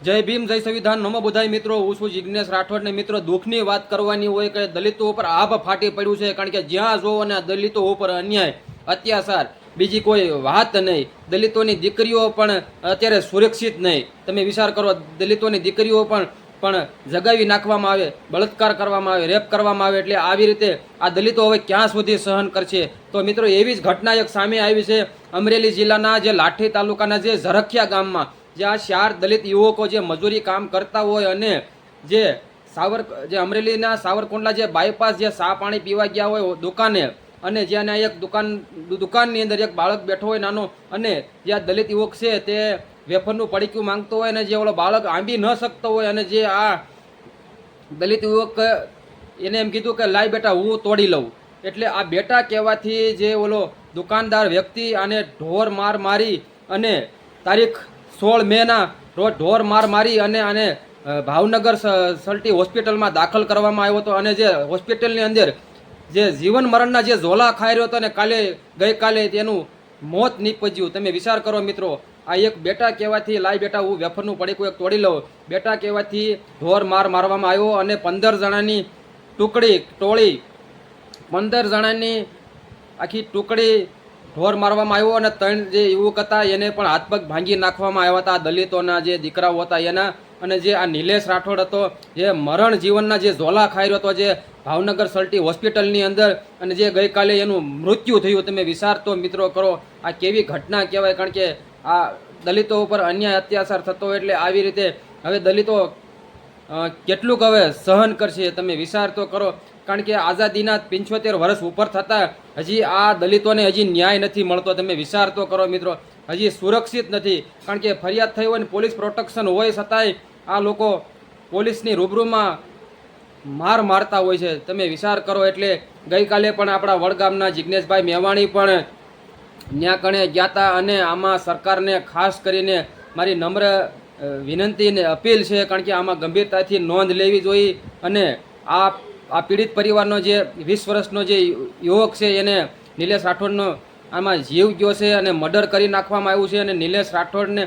જય ભીમ, જય સંવિધાન, નમો બધાય મિત્રો. હું છું જિજ્ઞેશ રાઠોડ ને મિત્રો દુઃખની વાત કરવાની હોય કે દલિતો ઉપર આભ ફાટી પડ્યું છે. કારણ કે જ્યાં જો અને દલિતો ઉપર અન્યાય, અત્યાચાર, બીજી કોઈ વાત નહીં. દલિતોની દીકરીઓ પણ અત્યારે સુરક્ષિત નહીં. તમે વિચાર કરો, દલિતોની દીકરીઓ પણ જગાવી નાખવામાં આવે, બળાત્કાર કરવામાં આવે, રેપ કરવામાં આવે. એટલે આવી રીતે આ દલિતો હવે ક્યાં સુધી સહન કરશે? તો મિત્રો એવી જ ઘટના એક સામે આવી છે અમરેલી જિલ્લાના જે લાઠી તાલુકાના જે ઝરખિયા ગામમાં, જ્યાં 4 દલિત યુવકો જે મજૂરી કામ કરતા હોય અને જે અમરેલીના સાવરકુંડલા જે બાયપાસ જે ચા પાણી પીવા ગયા હોય દુકાને, અને જ્યાં એક દુકાનની અંદર એક બાળક બેઠો હોય નાનો, અને જ્યાં દલિત યુવક છે તે વેફરનું પડીકું માંગતો હોય, અને જે ઓલો બાળક આંબી ન શકતો હોય, અને જે આ દલિત યુવક એને એમ કીધું કે લાય બેટા હું તોડી લઉં. એટલે આ બેટા કહેવાથી જે ઓલો દુકાનદાર વ્યક્તિ આને ઢોર માર મારી અને તારીખ 16 મેના રોજ ઢોર માર મારી અને આને ભાવનગર સલટી હોસ્પિટલમાં દાખલ કરવામાં આવ્યો હતો. અને જે હોસ્પિટલની અંદર જે જીવન મરણના જે ઝોલા ખાઈ રહ્યો હતો ને ગઈકાલે તેનું મોત નીપજ્યું. તમે વિચાર કરો મિત્રો, આ એક બેટા કહેવાથી લાય બેટા હું વેફરનું પડીકું એક તોડી લઉં, બેટા કહેવાથી ઢોર માર મારવામાં આવ્યો. અને 15 જણાની ટોળી 15 જણાની આખી ટુકડી ઢોર મારવામાં આવ્યો. અને 3 જે યુવક હતા એને પણ હાથ પગ ભાંગી નાખવામાં આવ્યા હતા, દલિતોના જે દીકરાઓ હતા એના. અને જે આ નિલેશ રાઠોડ હતો, જે મરણ જીવનના જે ઝોલા ખાઈ રહ્યો હતો જે ભાવનગર સલટી હોસ્પિટલની અંદર, અને જે ગઈકાલે એનું મૃત્યુ થયું. તમે વિચાર તો મિત્રો કરો, આ કેવી ઘટના કહેવાય. કારણ કે આ દલિતો ઉપર અન્યાય અત્યાચાર થતો હોય એટલે આવી રીતે હવે દલિતો કેટલુંક હવે સહન કરશે? તમે વિચાર તો કરો. કારણ કે આઝાદીના 75 વર્ષ ઉપર થતાં હજી આ દલિતોને હજી ન્યાય નથી મળતો. તમે વિચાર તો કરો મિત્રો, હજી સુરક્ષિત નથી. કારણ કે ફરિયાદ થઈ હોય ને પોલીસ પ્રોટેક્શન હોય છતાંય આ લોકો પોલીસની રૂબરૂમાં મારતા હોય છે. તમે વિચાર કરો. એટલે ગઈકાલે પણ આપણા વડગામના જિજ્ઞેશભાઈ મેવાણી પણ ન્યા કણે ગયા હતા. અને આમાં સરકારને ખાસ કરીને મારી નમ્ર વિનંતી અને અપીલ છે, કારણ કે આમાં ગંભીરતાથી નોંધ લેવી જોઈએ. અને આ પીડિત પરિવારનો જે 20 વર્ષનો જે યુવક છે એને નિલેશ રાઠોડનો આમાં જીવ ગયો છે અને મર્ડર કરી નાખવામાં આવ્યું છે. અને નિલેશ રાઠોડને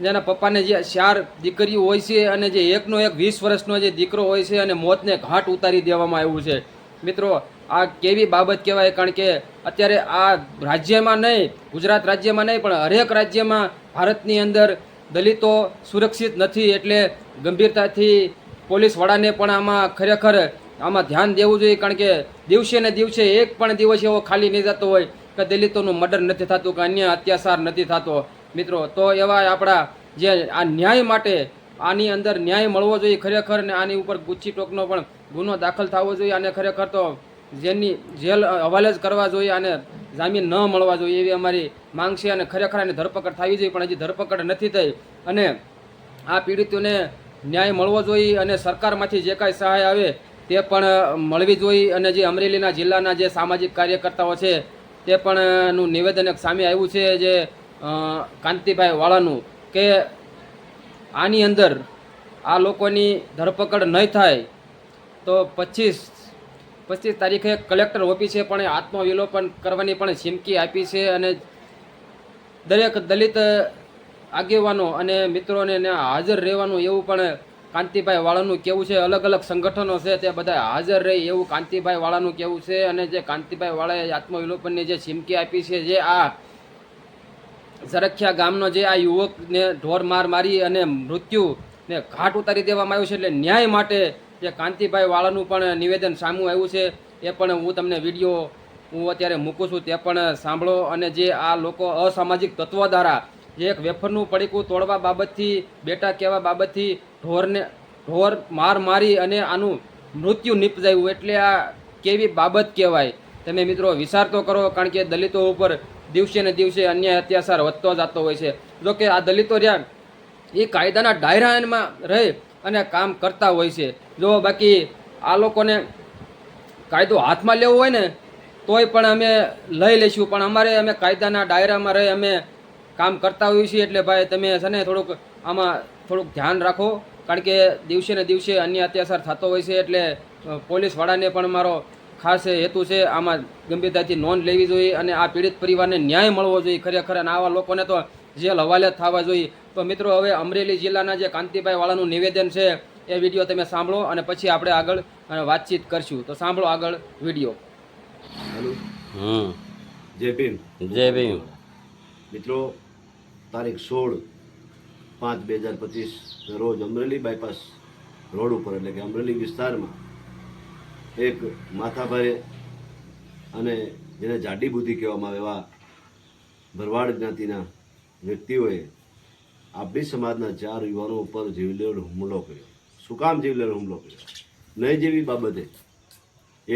જેના પપ્પાને જે 4 દીકરીઓ હોય છે અને જે એકનો એક 20 વર્ષનો જે દીકરો હોય છે અને મોતને ઘાટ ઉતારી દેવામાં આવ્યું છે. મિત્રો આ કેવી બાબત કહેવાય? કારણ કે અત્યારે આ રાજ્યમાં નહીં, ગુજરાત રાજ્યમાં નહીં, પણ હરેક રાજ્યમાં ભારતની અંદર દલિતો સુરક્ષિત નથી. એટલે ગંભીરતાથી પોલીસ વડાને પણ આમાં ખરેખર આમાં ધ્યાન દેવું જોઈએ. કારણ કે દિવસે ને દિવસે એક પણ દિવસ એવો ખાલી નહીં જતો હોય કે દલિતોનું મર્ડર નથી થતું કે અન્ય અત્યાચાર નથી થતો. મિત્રો તો એવા આપણા જે આ ન્યાય માટે આની અંદર ન્યાય મળવો જોઈએ ખરેખર. ને આની ઉપર ગુચ્છી ટોકનો પણ ગુનો દાખલ થવો જોઈએ. અને ખરેખર તો જેની જેલ હવાલે જ કરવા જોઈએ, અને જામીન ન મળવા જોઈએ એવી અમારી માંગ છે. અને ખરેખર આની ધરપકડ થવી જોઈએ, પણ હજી ધરપકડ નથી થઈ. અને આ પીડિતોને ન્યાય મળવો જોઈએ, અને સરકારમાંથી જે કાંઈ સહાય આવે તે પણ મળવી જોઈએ. અને જે અમરેલીના જિલ્લાના જે સામાજિક કાર્યકર્તાઓ છે તે પણ નું નિવેદન એક સામે આવ્યું છે, જે કાંતિભાઈ વાળાનું, કે આની અંદર આ લોકોની ધરપકડ નહીં થાય તો 25 તારીખે કલેક્ટર ઓફિસે પણ આત્મવિલોપન કરવાની પણ ચીમકી આપી છે. અને દરેક દલિત આગેવાનો અને મિત્રોને હાજર રહેવાનું એવું પણ કાંતિભાઈ વાળાનું કહેવું છે. અલગ અલગ સંગઠનો છે તે બધા હાજર રહે એવું કાંતિભાઈ વાળાનું કહેવું છે. અને જે કાંતિભાઈ વાળાએ આત્મવિલોપનની જે ચીમકી આપી છે, જે આ ઝરખિયા ગામનો જે આ યુવકને ઢોર મારી અને મૃત્યુને ઘાટ ઉતારી દેવામાં આવ્યું છે, એટલે ન્યાય માટે જે કાંતિભાઈ વાળાનું પણ નિવેદન સામું આવ્યું છે. એ પણ હું તમને વિડીયો અત્યારે મૂકું છું, તે પણ સાંભળો. અને જે આ લોકો અસામાજિક તત્વો દ્વારા જે એક વેફરનું પડીકું તોડવા બાબતથી, બેટા કહેવા બાબતથી ઢોર મારી અને આનું મૃત્યુ નિપજાયું, એટલે આ કેવી બાબત કહેવાય? તમે મિત્રો વિચાર તો કરો. કારણ કે દલિતો ઉપર દિવસે ને દિવસે અન્યાય અત્યાચાર વધતો જતો હોય છે. જોકે આ દલિતો રહ્યા એ કાયદાના દાયરામાં રહી અને કામ કરતા હોય છે. જો બાકી આ લોકોને કાયદો હાથમાં લેવો હોય ને તોય પણ અમે લઈ લઈશું, પણ અમે કાયદાના દાયરામાં રહી અમે કામ કરતા હોઈએ છીએ. એટલે ભાઈ તમે છે ને આમાં થોડુંક ધ્યાન રાખો. કારણ કે દિવસે ને દિવસે અન્ય અત્યાચાર થતો હોય છે. એટલે પોલીસ વડાને પણ મારો ખાસ હેતુ છે આમાં ગંભીરતાથી નોંધ લેવી જોઈએ અને આ પીડિત પરિવારને ન્યાય મળવો જોઈએ ખરેખર. અને આવા લોકોને તો જેલ હવાલે થવા જોઈએ. તો મિત્રો હવે અમરેલી જિલ્લાના જે કાંતિભાઈ વાળાનું નિવેદન છે એ વિડીયો તમે સાંભળો અને પછી આપણે આગળ વાતચીત કરશું. તો સાંભળો આગળ વિડીયો. જય ભીમ. જય ભીમ. મિત્રો, તારીખ 16/5/2025 રોજ અમરેલી બાયપાસ રોડ ઉપર એટલે કે અમરેલી વિસ્તારમાં એક માથાભારે અને જેને જાડી બુદ્ધિ કહેવામાં આવે એવા ભરવાડ જ્ઞાતિના વ્યક્તિઓએ આપણી સમાજના 4 યુવાનો ઉપર જીવલેણ હુમલો કર્યો. શું કામ જીવલેણ હુમલો કર્યો? નહીં જેવી બાબતે,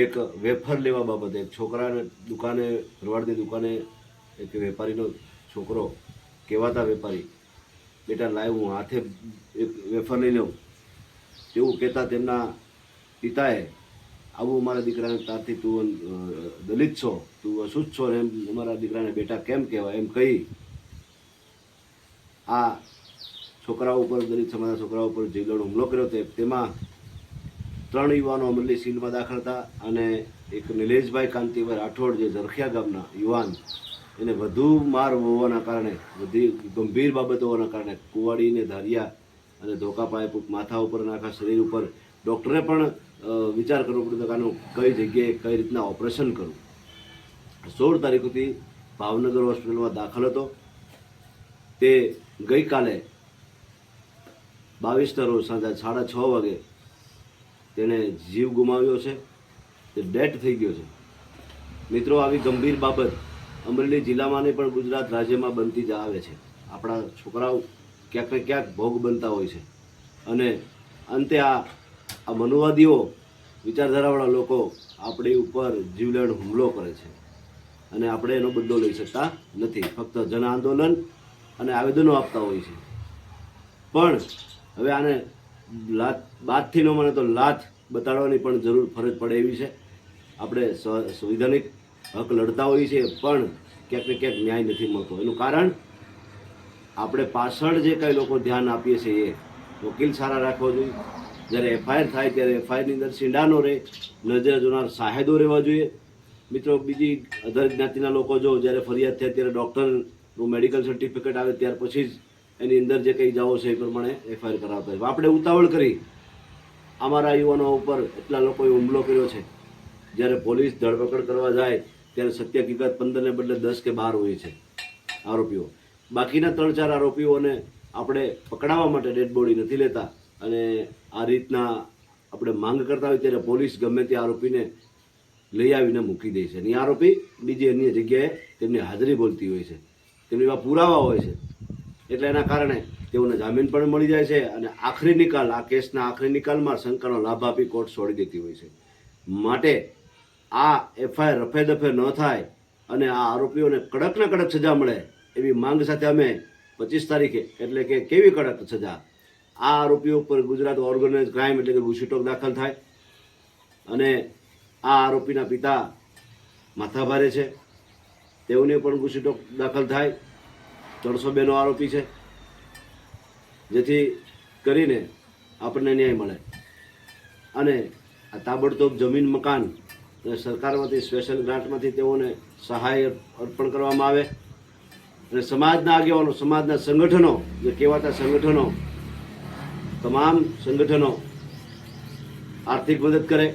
એક વેફર લેવા બાબતે એક છોકરાને દુકાને, ભરવાડની દુકાને એક વેપારીનો છોકરો કહેવાતા વેપારી, બેટા લાવ હું હાથે એક વેફર લઈ લઉં એવું કહેતા તેમના પિતાએ આવું અમારા દીકરાને તારથી તું દલિત છો, તું અશુદ્ધ છો ને એમ અમારા દીકરાને બેટા કેમ કહેવાય એમ કહી આ છોકરાઓ ઉપર, દલિત સમાજના છોકરાઓ ઉપર જીવલેણ હુમલો કર્યો. તેમાં 3 યુવાનો અમરેલી સિવિલમાં દાખલ હતા અને એક નિલેશભાઈ કાંતિભાઈ રાઠોડ જે ઝરખિયા ગામના યુવાન, એને વધુ માર હોવાના કારણે, બધી ગંભીર બાબતો હોવાના કારણે કુવાડીને ધાર્યા અને ધોકા પાઇપ માથા ઉપર અને આખા શરીર ઉપર ડૉક્ટરે પણ વિચાર કરવો પડ્યો કે આનું કઈ જગ્યાએ કઈ રીતના ઓપરેશન કરવું. 16 તારીખથી ભાવનગર હોસ્પિટલમાં દાખલ હતો. તે ગઈકાલે 22ના રોજ સાંજે 6:30 વાગે તેણે જીવ ગુમાવ્યો છે. તે ડેથ થઈ ગયો છે. મિત્રો, આવી ગંભીર બાબત અમરેલી જિલ્લામાં નહીં પણ ગુજરાત રાજ્યમાં બનતી જ આવે છે. આપણા છોકરાઓ ક્યાંક ને ક્યાંક ભોગ બનતા હોય છે અને અંતે આ મનુવાદીઓ, વિચારધારાવાળા લોકો આપણી ઉપર જીવલેણ હુમલો કરે છે અને આપણે એનો બદલો લઈ શકતા નથી. ફક્ત જન આંદોલન અને આવેદનો આપતા હોય છે. પણ હવે આને બાદથી ન મને તો લાત બતાડવાની પણ જરૂર, ફરજ પડે એવી છે. આપણે સંવિધાનિક હક લડતા હોઈએ છીએ પણ ક્યાંક ને ક્યાંક ન્યાય નથી મળતો. એનું કારણ આપણે પાછળ જે કંઈ લોકો ધ્યાન આપીએ છીએ એ વકીલ સારા રાખવો જોઈએ. જ્યારે એફઆઈઆર થાય ત્યારે એફઆઈઆરની અંદર સીંડા રહે, નજરે જોનાર સાહેદો રહેવા જોઈએ. મિત્રો, બીજી અધર જ્ઞાતિના લોકો જો જ્યારે ફરિયાદ થાય ત્યારે ડૉક્ટરનું મેડિકલ સર્ટિફિકેટ આવે ત્યાર પછી જ એની અંદર જે કંઈ જાઓ છે એ પ્રમાણે એફઆઈઆર કરાવતા હોય. આપણે ઉતાવળ કરી અમારા યુવાનો ઉપર એટલા લોકોએ હુમલો કર્યો છે. જ્યારે પોલીસ ધરપકડ કરવા જાય ત્યારે સત્ય હકીકત 15 ને બદલે 10 કે 12 હોય છે આરોપીઓ. બાકીના 3-4 આરોપીઓને આપણે પકડાવવા માટે ડેડ બોડી નથી લેતા અને આ રીતના આપણે માંગ કરતા હોય ત્યારે પોલીસ ગમે તે આરોપીને લઈ આવીને મૂકી દે છે. અને આરોપી બીજી અન્ય જગ્યાએ તેમની હાજરી બોલતી હોય છે, તેમની પાસે પુરાવા હોય છે. એટલે એના કારણે તેઓને જામીન પણ મળી જાય છે અને આખરી નિકાલ, આ કેસના આખરી નિકાલમાં શંકાનો લાભ આપી કોર્ટ છોડી દેતી હોય છે. માટે આ એફઆઈઆર રફે દફે ન થાય અને આ આરોપીઓને કડકને કડક સજા મળે એવી માંગ સાથે અમે 25 તારીખે, એટલે કે કેવી કડક સજા, આ આરોપીઓ ઉપર ગુજરાત ઓર્ગેનાઇઝ ક્રાઇમ એટલે કે ગુસ્સીટોક દાખલ થાય અને આ આરોપીના પિતા માથાભારે છે તેઓને પણ ગુસ્સીટોક દાખલ થાય. 302 નો આરોપી છે, જેથી કરીને આપણને ન્યાય મળે અને આ તાબડતોબ જમીન, મકાન સરકારમાંથી સ્પેશિયલ ગ્રાન્ટમાંથી તેઓને સહાય અર્પણ કરવામાં આવે અને સમાજના આગેવાનો, સમાજના સંગઠનો, જે કહેવાતા સંગઠનો, તમામ સંગઠનો આર્થિક મદદ કરે.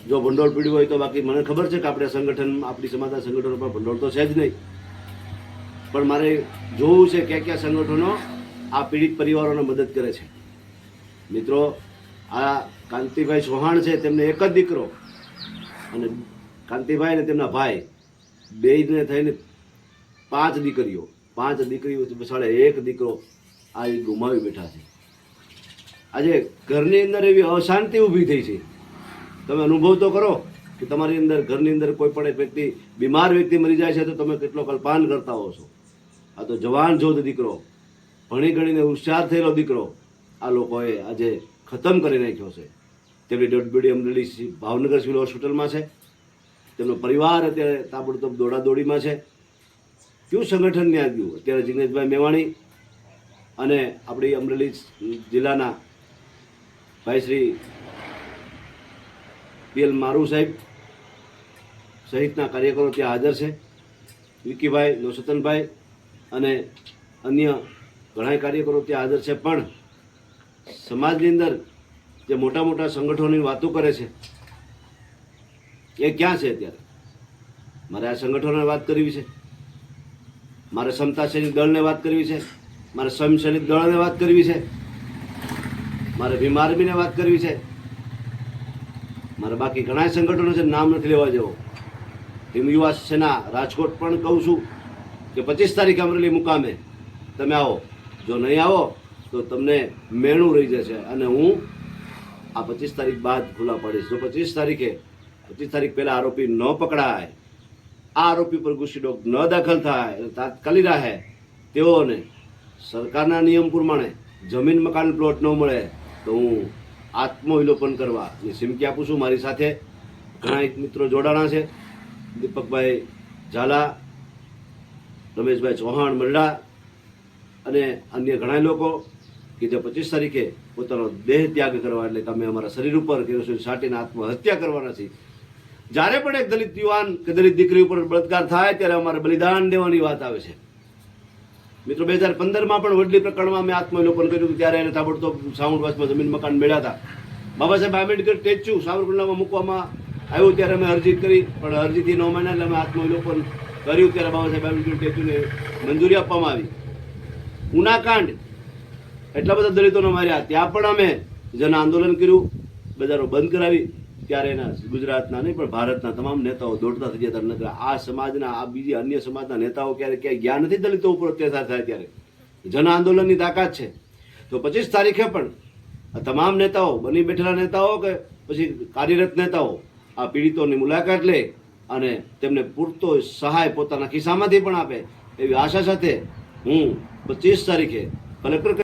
જો ભંડોળ પીડ્યું હોય તો. બાકી મને ખબર છે કે આપણી સમાજના સંગઠનો પર ભંડોળ તો છે જ નહીં, પણ મારે જોવું છે ક્યાં સંગઠનો આ પીડિત પરિવારોને મદદ કરે છે. મિત્રો, આ કાંતિભાઈ ચૌહાણ છે, તેમને એક જ દીકરો અને કાંતિભાઈ અને તેમના ભાઈ બેયને થઈને 5 દીકરીઓ, 5 દીકરીઓ બસાડે એક દીકરો આ ગુમાવી બેઠા છે. આજે ઘરની અંદર એવી અશાંતિ ઊભી થઈ છે. તમે અનુભવ તો કરો કે તમારી અંદર, ઘરની અંદર કોઈ પણ એક વ્યક્તિ, બીમાર વ્યક્તિ મરી જાય છે તો તમે કેટલો કલ્પાન કરતા હો છો. આ તો જવાન જોધ દીકરો, ભણી ગણીને હોશિયાર થયેલો દીકરો આ લોકોએ આજે ખતમ કરી નાખ્યો છે. તેમની dead body Amreli Bhavnagar civil હોસ્પિટલમાં છે. તેમનો પરિવાર અત્યારે તાબડતોબ દોડાદોડીમાં છે. કયું સંગઠન ન્યા ગયું? અત્યારે જિગ્નેશભાઈ મેવાણી અને આપણી અમરેલી જિલ્લાના ભાઈ શ્રી પીએલ મારુ સાહેબ સહિતના કાર્યકરો ત્યાં હાજર છે. વિકીભાઈ, નવસતનભાઈ અને અન્ય ઘણા કાર્યકરો ત્યાં હાજર છે, પણ સમાજની અંદર જે મોટા મોટા સંગઠનોની વાતો કરે છે એ ક્યાં છે અત્યારે? મારે આ સંગઠનોને વાત કરવી છે, મારે સમતા સૈનિક દળને વાત કરવી છે, મારે સ્વયં સૈનિક દળને વાત કરવી છે, મારે ભીમ આર્મીને વાત કરવી છે, મારે બાકી ઘણા સંગઠનો છે, નામ નથી લેવા જેવો. હિમ યુવા સેના રાજકોટ પણ કહું છું કે 25 તારીખે અમરેલી મુકામે તમે આવો. જો નહીં આવો તો તમને મેણું રહી જશે, અને હું આ 25 તારીખ બાદ ખુલ્લા પાડીશ. જો 25 તારીખ પહેલા આરોપી ન પકડાય, આ આરોપી પર ગુસ્સીડોક ન દાખલ થાય, તાત્કાલિક રાહે તેઓને સરકારના નિયમ પ્રમાણે જમીન મકાન પ્લોટ ન મળે તો હું આત્મવિલોપન કરવાની ધમકી આપું છું. મારી સાથે ઘણા મિત્રો જોડાણા છે, દીપકભાઈ ઝાલા, રમેશભાઈ ચૌહાણ મરડા અને અન્ય ઘણા લોકો કે જે 25 તારીખે પોતાનો દેહ ત્યાગ કરવા, એટલે કે અમે અમારા શરીર ઉપર કેરોસીન છાંટીને આત્મહત્યા કરવાના છીએ. જ્યારે પણ એક દલિત યુવાન કે દલિત દીકરી ઉપર બળાત્કાર થાય ત્યારે અમારે બલિદાન દેવાની વાત આવે છે. મિત્રો 2015માં પણ વડલી પ્રકરણમાં મેં આત્મવિલોપન કર્યું હતું, ત્યારે એને તાબડતોબ સાઉન્ડ વાસમાં જમીન મકાન મળ્યા હતા. બાબા સાહેબ આંબેડકર સ્ટેચ્યુ સાવરકુંડલામાં મૂકવામાં આવ્યું ત્યારે અમે અરજી કરી, પણ અરજીથી 9 મહિના એટલે અમે આત્મવિલોપન કર્યું. ત્યારે બાબા સાહેબ આંબેડકર સ્ટેચ્યુને મંજૂરી આપવામાં આવી. ઉનાકાંડ એટલા બધા દલિતોને માર્યા, ત્યાં પણ અમે જન આંદોલન કર્યું, બજારો બંધ કરાવી. ત્યારે એના ગુજરાતના નહીં પણ ભારતના તમામ નેતાઓ દોડતા થઈ જતા નથી. આ સમાજના, આ બીજી અન્ય સમાજના નેતાઓ ક્યાંય ગયા નથી દલિતો ઉપર અત્યાચાર થાય ત્યારે. જન આંદોલનની તાકાત છે. તો 25 તારીખે પણ આ તમામ નેતાઓ, બની બેઠેલા નેતાઓ કે પછી કાર્યરત નેતાઓ આ પીડિતોની મુલાકાત લે અને તેમને પૂરતો સહાય પોતાના ખિસ્સામાંથી પણ આપે એવી આશા સાથે હું 25 તારીખે કલેક્ટર.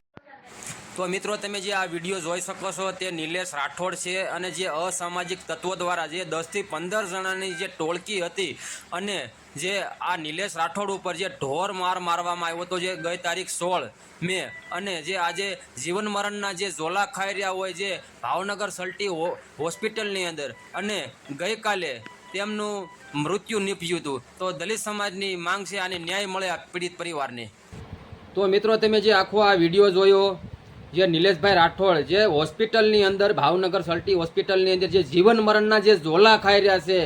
તો મિત્રો તમે જે આ વિડીયો જોઈ શકો છો તે નિલેશ રાઠોડ છે, અને જે અસામાજિક તત્વો દ્વારા જે 10 થી 15 જણાની જે ટોળકી હતી, અને જે આ નિલેશ રાઠોડ ઉપર જે ઢોર માર મારવામાં આવ્યો હતો જે ગઈ તારીખ 16 મે, અને જે આજે જીવન મરણના જે ઝોલા ખાઈ રહ્યા હોય જે ભાવનગર સલ્ટી હોસ્પિટલની અંદર, અને ગઈકાલે તેમનું મૃત્યુ નીપજ્યું હતું. તો દલિત સમાજની માંગ છે આને ન્યાય મળે આ પીડિત પરિવારને. તો મિત્રો તમે જે આખો આ વિડીયો જોયો, જે નિલેશભાઈ રાઠોડ જે હોસ્પિટલની અંદર, ભાવનગર સલ્ટી હોસ્પિટલની અંદર જે જીવન મરણના જે ઝોલા ખાઈ રહ્યા છે,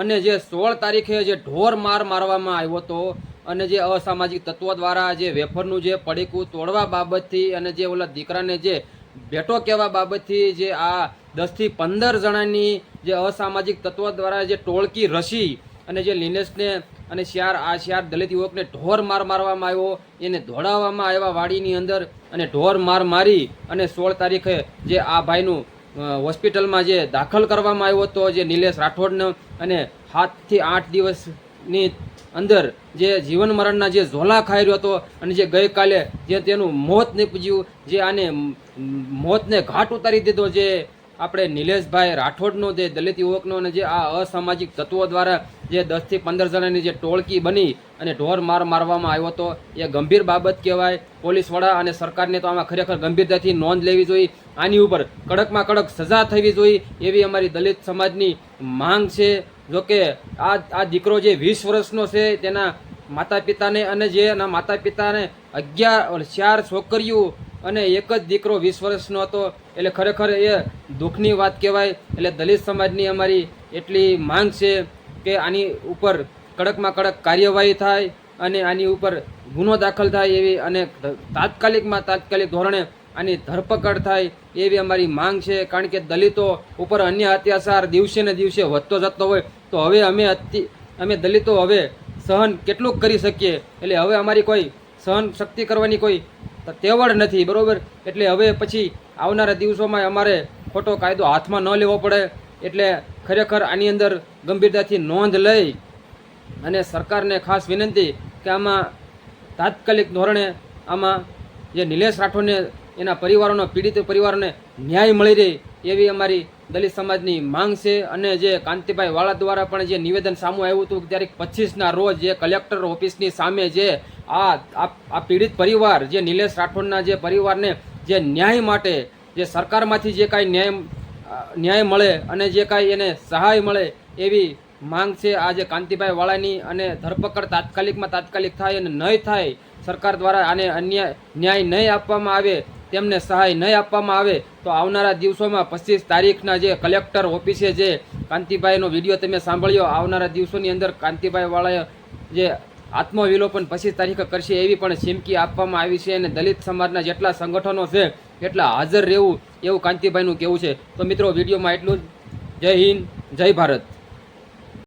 અને જે 16 તારીખે જે ઢોર માર મારવામાં આવ્યો હતો, અને જે અસામાજિક તત્વો દ્વારા જે વેફરનું જે પડીકું તોડવા બાબતથી, અને જે ઓલા દીકરાને જે ભેટો કહેવા બાબતથી જે આ 10 થી 15 જણાની જે અસામાજિક તત્વો દ્વારા જે ટોળકી રસી અને જે નિલેશને અને ચાર દલિત યુવકને ઢોર માર મારવામાં આવ્યો, એને દોડાવવામાં આવ્યા વાડીની અંદર, અને ઢોર માર મારી અને 16 તારીખે જે આ ભાઈનું હોસ્પિટલમાં જે દાખલ કરવામાં આવ્યો હતો જે નિલેશ રાઠોડનો, અને 7 થી 8 દિવસની અંદર જે જીવન મરણના જે ઝોલા ખાઈ રહ્યો હતો, અને જે ગઈકાલે જે તેનું મોત નીપજ્યું, જે આને મોતને ઘાટ ઉતારી દીધો જે આપણે નિલેશભાઈ રાઠોડનો જે દલિત યુવકનો, અને જે આ અસામાજિક તત્વો દ્વારા જે 10 થી 15 જણાની જે ટોળકી બની અને ઢોર માર મારવામાં આવ્યો હતો, એ ગંભીર બાબત કહેવાય. પોલીસ વડા અને સરકારને તો આમાં ખરેખર ગંભીરતાથી નોંધ લેવી જોઈએ, આની ઉપર કડકમાં કડક સજા થવી જોઈએ એવી અમારી દલિત સમાજની માંગ છે. જોકે આ દીકરો જે 20 વર્ષનો છે, તેના માતા પિતાને, અને જે એના માતા પિતાને 4 છોકરીઓ અને એક જ દીકરો 20 વર્ષનો હતો, એટલે ખરેખર એ દુઃખની વાત કહેવાય. એટલે દલિત સમાજની અમારી એટલી માંગ છે કે આની ઉપર કડકમાં કડક કાર્યવાહી થાય અને આની ઉપર ગુનો દાખલ થાય એવી, અને તાત્કાલિક ધોરણે આની ધરપકડ થાય એવી અમારી માંગ છે. કારણ કે દલિતો ઉપર અન્ય અત્યાચાર દિવસે ને દિવસે વધતો જતો હોય, તો હવે અમે દલિતો હવે સહન કેટલું કરી શકીએ? એટલે હવે અમારી કોઈ સહન શક્તિ કરવાની કોઈ તેવડ નથી, બરોબર? એટલે હવે પછી આવનારા દિવસોમાં અમારે ખોટો કાયદો હાથમાં ન લેવો પડે. એટલે ખરેખર આની અંદર ગંભીરતાથી નોંધ લઈ અને સરકારને ખાસ વિનંતી કે આમાં તાત્કાલિક ધોરણે આમાં જે નિલેશ રાઠોડને એના પરિવારોનો, પીડિત પરિવારોને ન્યાય મળી રહે એવી અમારી દલિત સમાજની માંગ છે. અને જે કાંતિભાઈ વાળા દ્વારા પણ જે નિવેદન સામે આવ્યું હતું તારીખ 25ના રોજ જે કલેક્ટર ઓફિસની સામે જે આ પીડિત પરિવાર, જે નિલેશ રાઠોડના જે પરિવારને જે ન્યાય માટે જે સરકારમાંથી જે કાંઈ ન્યાય મળે અને જે કાંઈ એને સહાય મળે એવી માંગ છે આજે કાંતિભાઈ વાળાની. અને ધરપકડ તાત્કાલિક થાય, અને નહીં થાય સરકાર દ્વારા આને ન્યાય નહીં આપવામાં આવે, તેમને સહાય નહીં આપવામાં આવે તો આવનારા દિવસોમાં 25 તારીખના જે કલેક્ટર ઓફિસે જે કાંતિભાઈનો વિડીયો તમે સાંભળ્યો, આવનારા દિવસોની અંદર કાંતિભાઈ વાળાએ જે આત્મવિલોપન 25 તારીખે કરશે એવી પણ ચીમકી આપવામાં આવી છે. અને દલિત સમાજના જેટલા સંગઠનો છે એટલા હાજર રહેવું એવું કાંતિભાઈનું કહેવું છે. તો મિત્રો વિડીયોમાં એટલું જ. જય હિન્દ, જય ભારત.